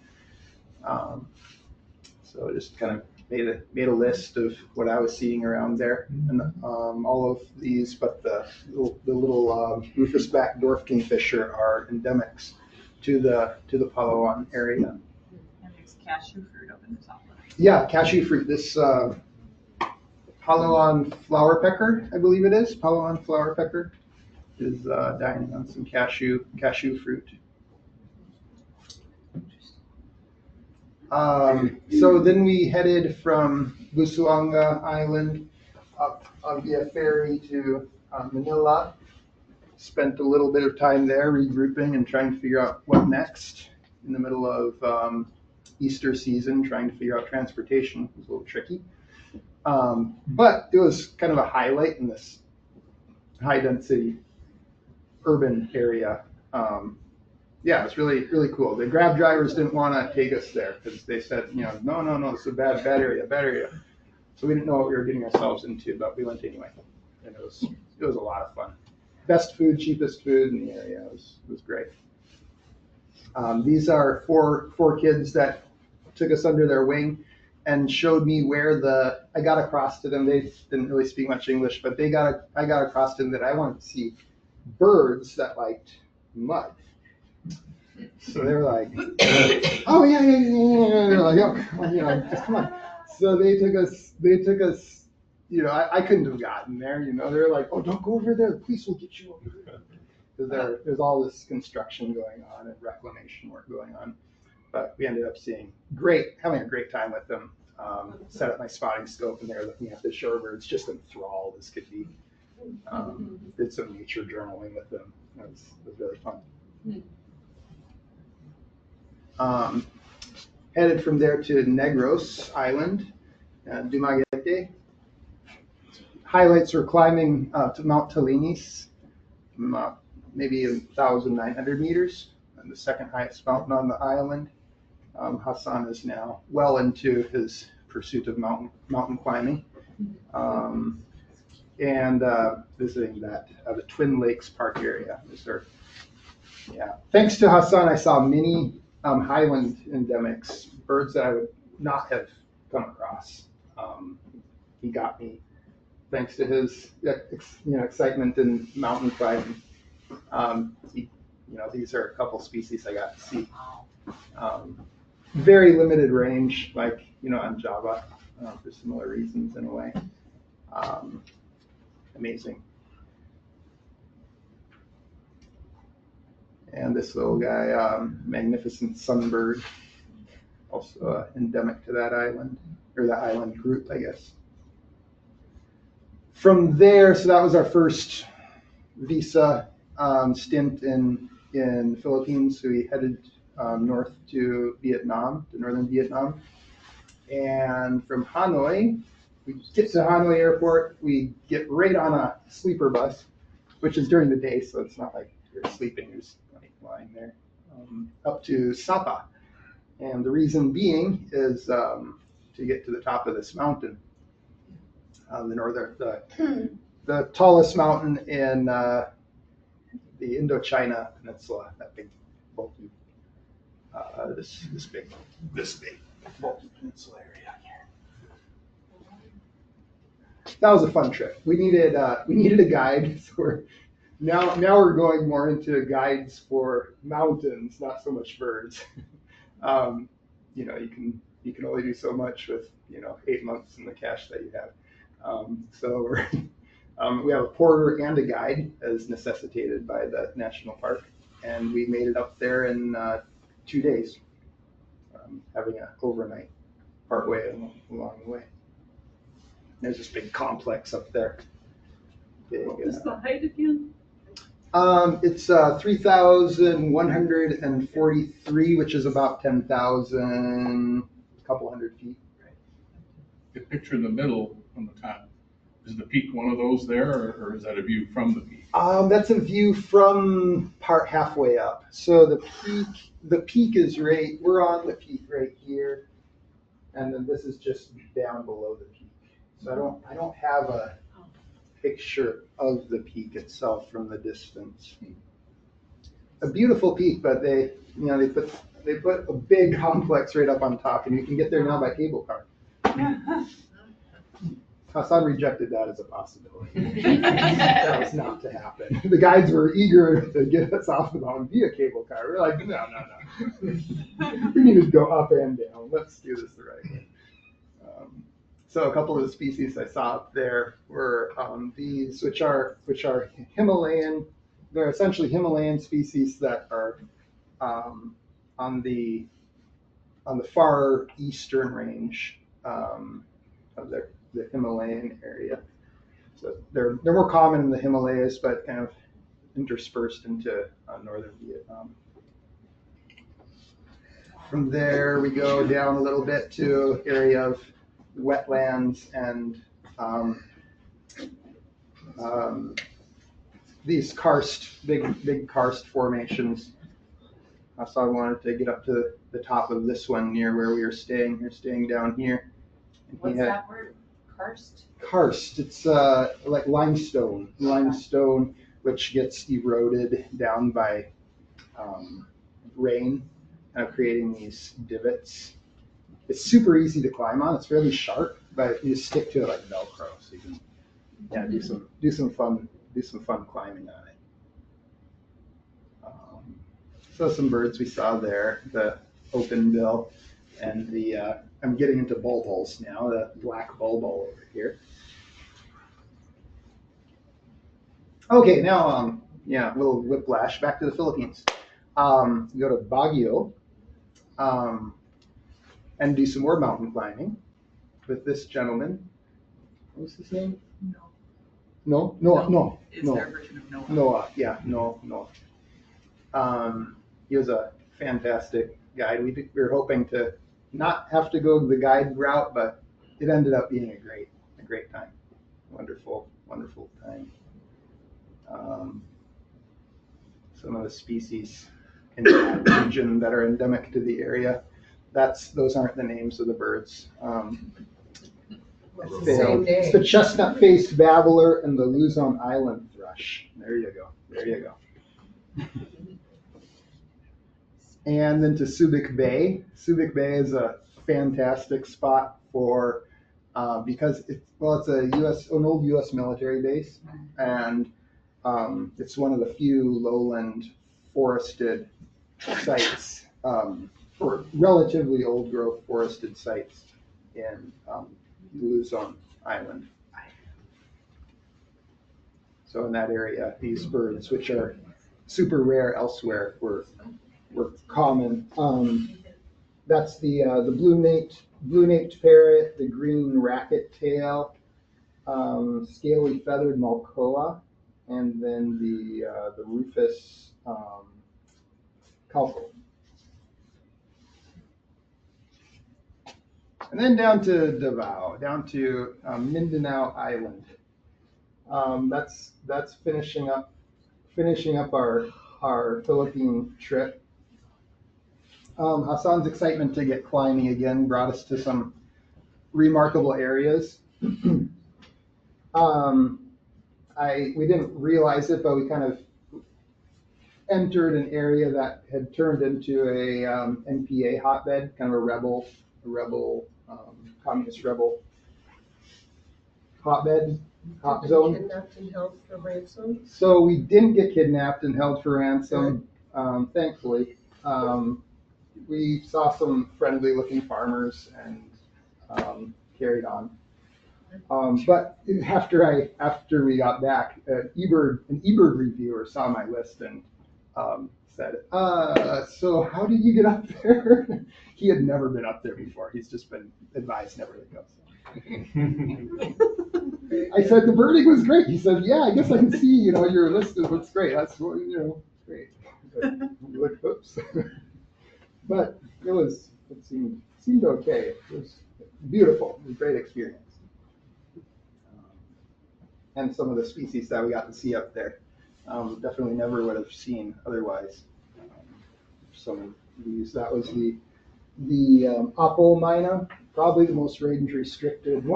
So just kind of made a list of what I was seeing around there, and all of these, but the little rufous-backed dwarf kingfisher are endemics to the Palawan area. And there's cashew fruit up in the top left. Yeah, cashew fruit. This Palawan flower pecker, I believe it is. Palawan flower pecker is dining on some cashew fruit. So then we headed from Busuanga Island up via ferry to Manila. Spent a little bit of time there regrouping and trying to figure out what next in the middle of Easter season, trying to figure out transportation. It was a little tricky. But it was kind of a highlight in this high density urban area. Yeah, it's really, really cool. The Grab drivers didn't want to take us there because they said, no, it's a bad area. So we didn't know what we were getting ourselves into, but we went anyway. And it was a lot of fun. Best food, cheapest food in the area. It was great. These are four kids that took us under their wing and showed me where I got across to them. They didn't really speak much English, but I got across to them that I wanted to see birds that liked mud. So they were like, oh yeah. They're like, oh, come on. So they took us, I couldn't have gotten there, they're like, oh, don't go over there. The police will get you over there. Because there's all this construction going on and reclamation work going on. But we ended up having a great time with them. Set up my spotting scope and they're looking at the shorebirds, just enthralled as could be. Did some nature journaling with them. It was really fun. Headed from there to Negros Island, Dumaguete. Highlights were climbing to Mount Talinis, maybe 1,900 meters, and the second highest mountain on the island. Hassan is now well into his pursuit of mountain climbing, and visiting the Twin Lakes Park area. Thanks to Hassan, I saw many highland endemics, birds that I would not have come across. He got me thanks to his excitement in mountain climbing. These are a couple species I got to see. Very limited range, like on Java, for similar reasons in a way. Amazing. And this little guy, magnificent sunbird, also endemic to that island, or the island group, I guess. From there, so that was our first visa stint in the Philippines. So we headed north to Vietnam, to northern Vietnam. And from Hanoi, we get to Hanoi Airport, we get right on a sleeper bus, which is during the day, so it's not like you're sleeping, you're just lying there, up to Sapa. And the reason being is to get to the top of this mountain, the tallest mountain in the Indochina Peninsula, that big bulky, this big bulky peninsula area here. That was a fun trip. We needed a guide, so now we're going more into guides for mountains, not so much birds. You can only do so much with 8 months in the cash that you have. So we have a porter and a guide as necessitated by the national park, and we made it up there in 2 days, having an overnight partway along the way. There's this big complex up there. What was the height again? It's 3,143, which is about 10,000, a couple hundred feet. The picture in the middle on the top, is the peak one of those there, or is that a view from the peak? That's a view from part halfway up. So the peak is we're on the peak right here, and then this is just down below the peak. So I don't have a picture of the peak itself from the distance. A beautiful peak, but they put a big complex right up on top, and you can get there now by cable car. Hassan rejected that as a possibility. That was not to happen. The guides were eager to get us off the mountain via cable car. We're like, no. We need to go up and down. Let's do this the right way. So a couple of the species I saw up there were these, which are Himalayan. They're essentially Himalayan species that are on the on the far eastern range of the Himalayan area. So they're more common in the Himalayas, but kind of interspersed into northern Vietnam. From there, we go down a little bit to area of wetlands and these big karst formations. So I wanted to get up to the top of this one near where we were staying. We're staying down here. And What's that word? Karst? Karst. It's like limestone, which gets eroded down by rain, kind of creating these divots. It's super easy to climb on. It's fairly sharp, but you stick to it like Velcro, so you can do some fun climbing on it. So some birds we saw there, the open bill, and the I'm getting into bulbuls now, the black bulbul over here. Okay, now a little whiplash back to the Philippines. Go to Baguio and do some more mountain climbing with this gentleman. What was his name? No. It's their version of Noah. Noah. He was a fantastic guide. We were hoping to not have to go the guide route, but it ended up being a great time. Wonderful time. Some of the species in that region that are endemic to the area. Those aren't the names of the birds. It's the same name. It's the chestnut-faced babbler and the Luzon Island thrush. There you go. And then to Subic Bay. Subic Bay is a fantastic spot for because it's an old U.S. military base, and it's one of the few lowland forested sites, or relatively old growth forested sites in Luzon Island. So in that area, these birds, which are super rare elsewhere, were common. That's the blue-naped parrot, the green racket tail, scaly feathered malkoa, and then the rufous cowpoke. And then down to Davao, down to Mindanao Island. That's finishing up our Philippine trip. Hassan's excitement to get climbing again brought us to some remarkable areas. We didn't realize it, but we kind of entered an area that had turned into a NPA hotbed, kind of a communist rebel hotbed, hot zone. Kidnapped and held for ransom? So we didn't get kidnapped and held for ransom, thankfully. We saw some friendly-looking farmers and carried on. But after we got back, an eBird reviewer saw my list and said, "So how did you get up there?" He had never been up there before. He's just been advised never to go. I said the birding was great. He said, "Yeah, I guess I can see. Your list looks great. That's great." Like, oops. But it seemed okay. It was beautiful. It was a great experience. And some of the species that we got to see up there, definitely never would have seen otherwise. Some of these, that was the Apo Mina, probably one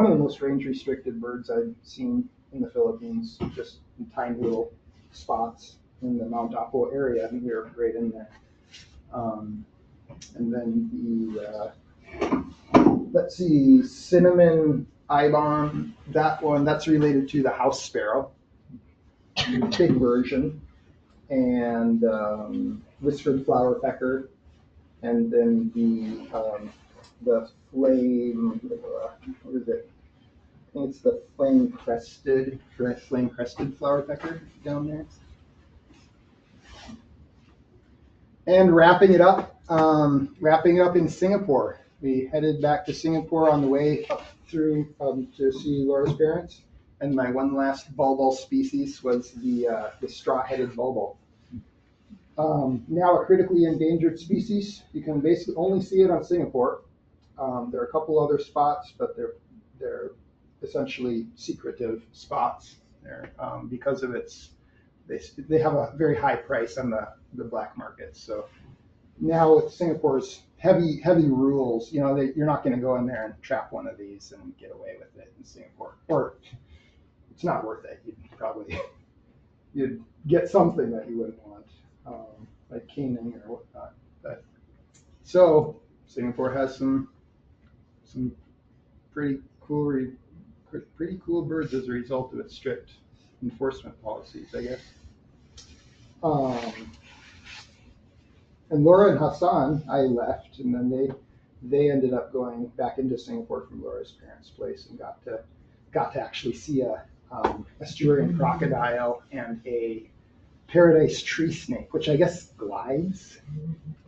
of the most range restricted birds I've seen in the Philippines, just in tiny little spots in the Mount Apo area, and we were right in there. And then let's see, cinnamon ibon, that's related to the house sparrow, big version, and whiskered flower pecker, and then the flame, what is it? I think it's the flame crested flower pecker down there. And wrapping it up in Singapore. We headed back to Singapore on the way up through to see Laura's parents. And my one last bulbul species was the straw-headed bulbul. Now a critically endangered species. You can basically only see it on Singapore. There are a couple other spots, but they're essentially secretive spots. They're because of they have a very high price on the black market. So now with Singapore's heavy rules, you're not going to go in there and trap one of these and get away with it in Singapore, or it's not worth it. You'd get something that you wouldn't want, like caning or whatnot. But so Singapore has some pretty cool birds as a result of its strict enforcement policies, I guess. And Laura and Hassan, I left, and then they ended up going back into Singapore from Laura's parents' place and got to actually see a estuarian crocodile and a paradise tree snake, which I guess glides.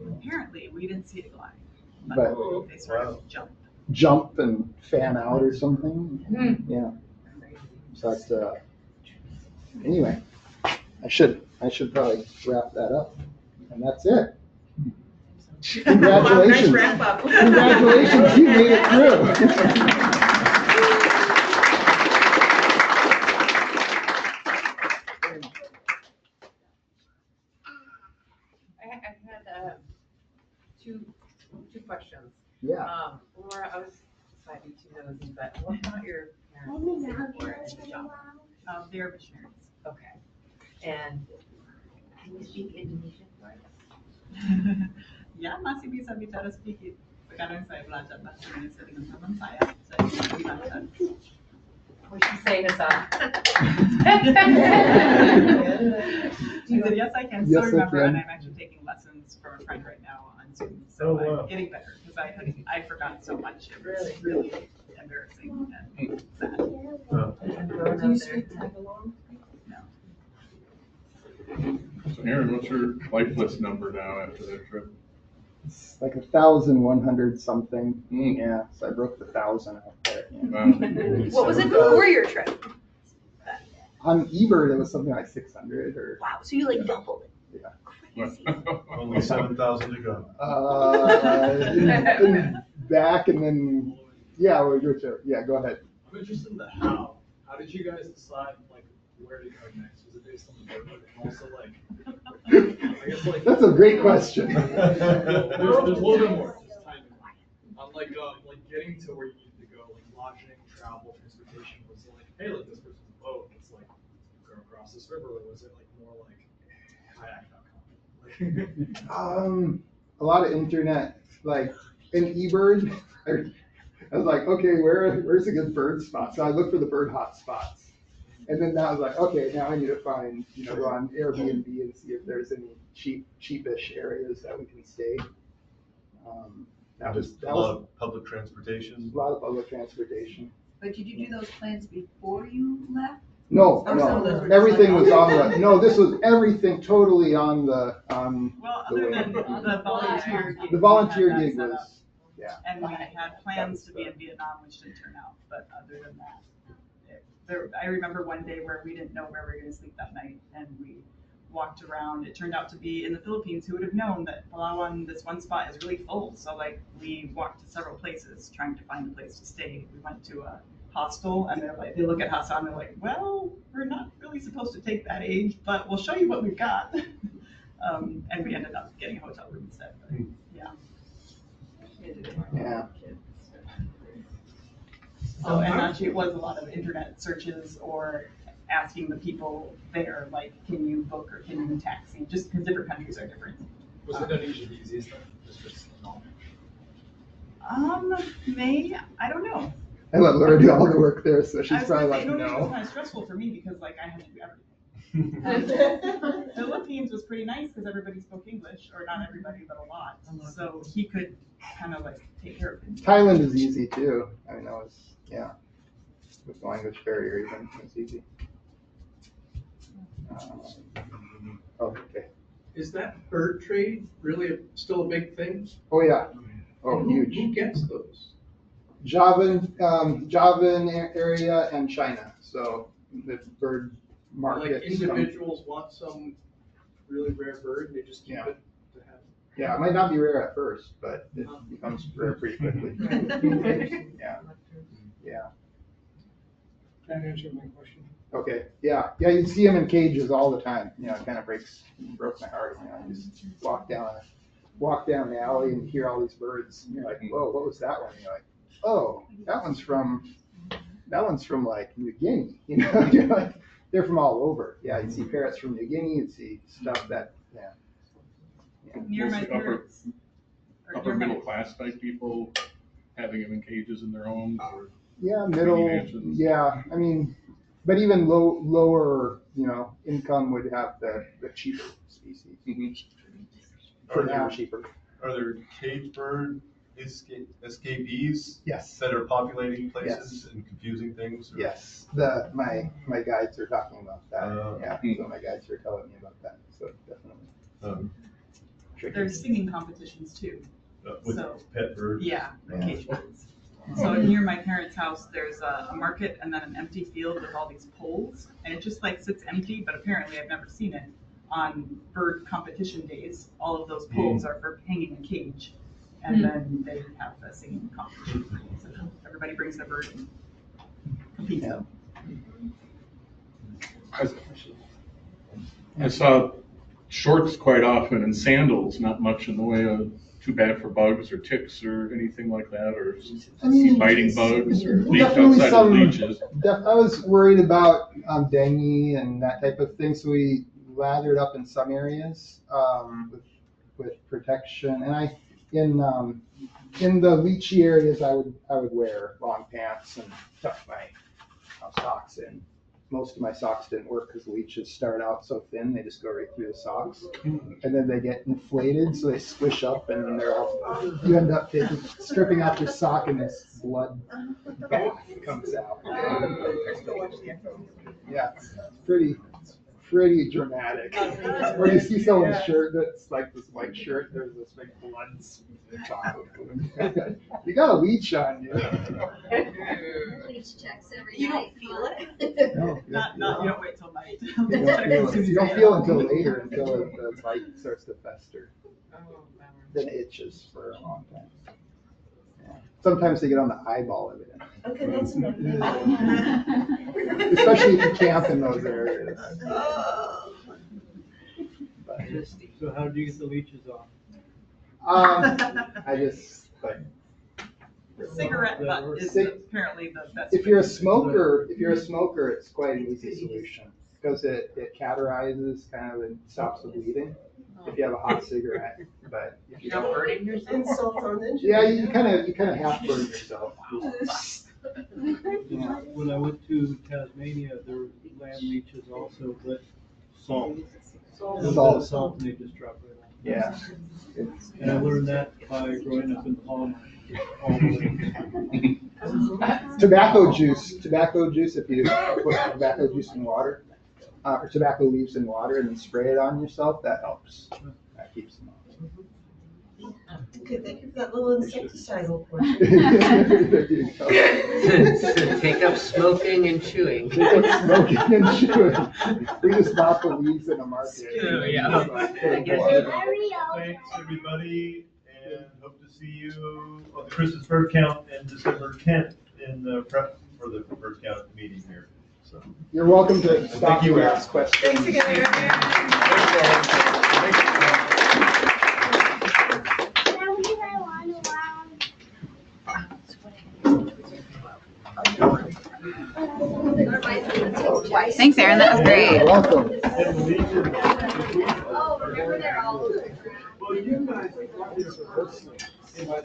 Apparently, we didn't see it glide, But they sort of jump and fan out or something. Yeah. So anyway, I should probably wrap that up, and that's it. Congratulations! Nice wrap up. Congratulations, you made it through. I had two questions. Yeah. Laura, I was slightly too nosy, but what about your parents in Singapore and the job? They're missionaries. Okay. And can you speak Indonesian for us? Ya, masih bisa bicara sedikit. Sekarang saya belajar bahasa Indonesia dengan teman saya. Saya bisa belajar. What'd she say, Hassan? She said, yes, I can Yes, still I remember, can. and I'm actually taking lessons from a friend right now on Zoom. So wow. I'm getting better because I forgot so much. It was really embarrassing and sad. Do you speak Tagalog? No. So Aaron, what's your life list number now after that trip? It's like 1,100 something. Mm. Yeah. So I broke the 1,000 out there. Yeah. Wow. What was it before your trip? On eBird, it was something like 600 or. Wow, so you like doubled it. Crazy. Only 7,000 to go. And back and then go ahead. I'm interested in the how. How did you guys decide like where to go next? Was it based on the neighborhood and also like I guess like That's a great question. there's a little bit more just timing. On like getting to where you need to go, like lodging, travel, transportation was like, hey, look, this person's boat. It's like go across this river. Or was it like more like kayak.com? A lot of internet, like in eBird. I was like, okay, where's a good bird spot? So I looked for the bird hot spots. And then I was like, okay, now I need to find, go on Airbnb and see if there's any cheapish areas that we can stay. That was a lot of public transportation. A lot of public transportation. But did you do those plans before you left? No, Or some of those no, were just everything like- was on the, no, this was everything totally on the, Well, other than the volunteer gig. the volunteer we had gig that set was, up. yeah. And we had plans to be in Vietnam, which didn't turn out, but other than that, I remember one day where we didn't know where we were gonna sleep that night, and we walked around. It turned out to be in the Philippines. Who would have known that Palawan, this one spot is really full? So like, we walked to several places trying to find a place to stay. We went to a hostel, and they look at Hassan, they're like, well, we're not really supposed to take that age, but we'll show you what we've got. And we ended up getting a hotel room instead, but yeah. Yeah. So, and actually, it was a lot of internet searches or asking the people there, like, can you book or can you taxi? Just because different countries are different. Was Indonesia the easiest thing? Just I don't know. I let Laura do all the work there, so I she's was probably gonna say, like, Indonesia was no. kind of stressful for me because like I had to do everything. Philippines was pretty nice because everybody spoke English, or not everybody, but a lot. So he could kind of like take care of it. Thailand is easy too. I mean, that was, yeah, with the language barrier even, it was easy. Okay. Is that bird trade really still a big thing? Oh, yeah. Oh, huge. Who gets those? Javan area and China. So the bird Like markets. individuals want some really rare bird, they just keep Yeah. it to have. Yeah, it might not be rare at first, but it becomes rare pretty quickly. Yeah. Yeah. That answered my question. Okay. Yeah. Yeah. You see them in cages all the time. You know, it kind of broke my heart. You know, you just walk down the alley and hear all these birds. And you're like, whoa, what was that one? And you're like, oh, that one's from like New Guinea. You know, you're like, they're from all over. Yeah. You see parrots from New Guinea. You see stuff that, yeah. Near my Mostly parents. or Upper near my- middle class type people having them in cages in their homes or. Yeah, middle, mansions. yeah, I mean, but even lower, you know, income would have the cheaper species. For now, cheaper. Are there cage bird escapees? Yes. That are populating places and confusing things? Or- Yes, my guides are talking about that, yeah, so my guides are telling me about that, so definitely. Tricky. There's singing competitions too. With So- pet birds? Yeah, Yeah. cage birds. So near my parents' house, there's a market and then an empty field with all these poles, and it just like sits empty. But apparently, I've never seen it on bird competition days. All of those poles are for hanging a cage, and then they have the singing competition. So everybody brings their bird and competes. Yeah. I saw shorts quite often and sandals, not much in the way of too bad for bugs or ticks or anything like that, or I mean, biting bugs or definitely outside of leeches. I was worried about dengue and that type of thing, so we lathered up in some areas with protection. And in the leechy areas, I would wear long pants and tuck my socks in. Most of my socks didn't work because leeches start out so thin, they just go right through the socks. And then they get inflated, so they squish up and then you end up stripping out your sock and this blood bath comes out. Yeah, pretty dramatic. Or you see someone's shirt that's like this white shirt, there's this big blood spot. You got a leech on you. Leech checks every You night. don't feel it? No, Not you don't wait till night. you don't feel it until later, until the bite starts to fester. Oh, bummer. Then it itches for a long time. Yeah. Sometimes they get on the eyeball of it. Okay, that's enough. Especially if you camp in those areas. But, So how did you get the leeches off? I just like. Cigarette butt is apparently the best. If you're a smoker, it's quite an easy solution because it cauterizes kind of and stops the bleeding. If you have a hot cigarette, but if you You're not don't, burning yourself? Insult on injury. yeah, you kind of half burn yourself. Yeah. When I went to Tasmania, there were land leeches also, but salt. Salt. And they just drop right off. Yeah. And I learned that by growing up in Palm. All the way. Tobacco juice. If you put tobacco juice in water, or tobacco leaves in water, and then spray it on yourself, that helps. That keeps them off. Okay, thank you for that little insecticidal portion. There you go. Take up smoking and chewing. Take up smoking and chewing. We just bought the leaves in a market. Yeah. Thanks, everybody, and hope to see you on the Christmas bird count in December 10th in the prep for the bird count meeting here. So, You're welcome to stop you, and Aaron. ask questions. Thanks again, Aaron. Thanks, Aaron. That was great. You're welcome. and Legion, Oh, remember they're all over. well, you guys are